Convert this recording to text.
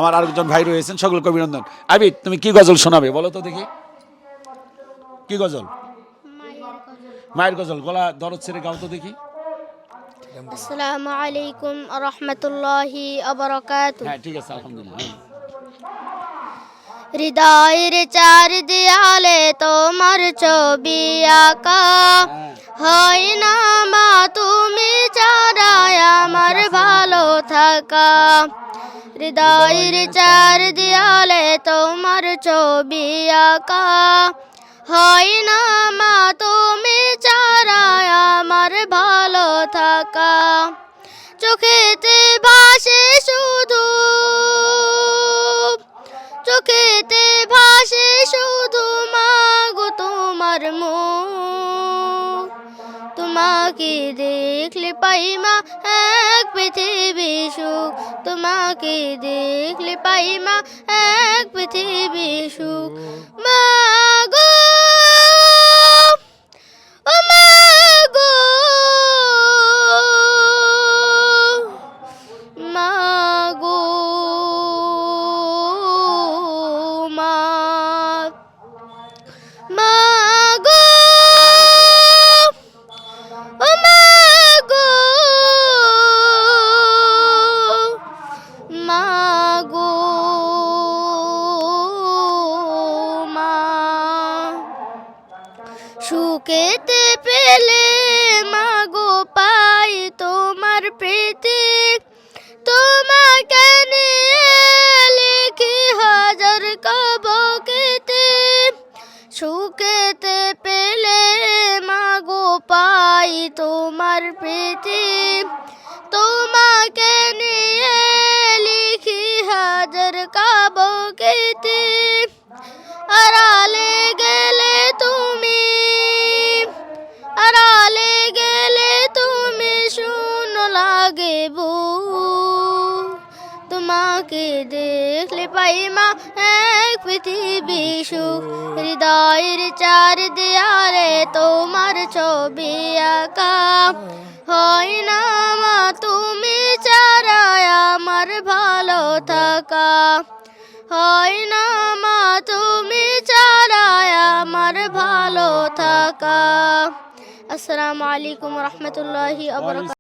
আমার আরেকজন ভাই রয়েছেন, সকলকে অভিনন্দন। আবিদ, তুমি কি গজল শোনাবে বলো তো দেখি, কি গজল? মায়ের গজল, গলা দরদ ছেড়ে গাও তো দেখি। আসসালামু আলাইকুম রহমতুল্লাহি বারাকাতুহু। হ্যাঁ ঠিক আছে, আলহামদুলিল্লাহ। হৃদয়ের চার দেয়ালে তোমার ছবি আঁকা, হয় না মা তুমি ছাড়া আমার ভালো থাকা। হৃদয়ের চার দেয়ালে তোমার ছবি আঁকা, হয় না মা তুমি ছাড়া আমার ভালো থাকা। চোখেতে ভাসে শুধু, চোখেতে ভাসে শুধু মাগো তোমার মুখ। তোমাকে দেখলে পাই মা এক পৃথিবী সুখ, তোমাকে দেখলে পাই মা এক পৃথিবী সুখ। মাগো ও মাগো, মাগো মা, মাগো ও মাগো, মাগো মা। সুখেতে পেলে মাগো পাই তোমার প্রীতি, তোমাকে নিয়ে লিখি হাজার কবকেতে। সুখেতে পেলে মাগো পাই তোমার প্রীতি, তোমাকে নিয়ে লিখি হাজার কবকেতে। আড়ালে গেলে তুমি, আড়ালে গেলে তুমি শূন্য লাগে বুক। তোমাকে দেখলে পাই মা এক পৃথিবী সুখ। হৃদয়ের চার দেয়ালে তোমার ছবি আঁকা, হয় না মা তুমি ছাড়া আমার ভালো থাকা। হয় না মা তুমি ছাড়া আমার ভালো থাকা। আসসালামু আলাইকুম রহমতুল্লাহি ওয়া বারাকাতুহু।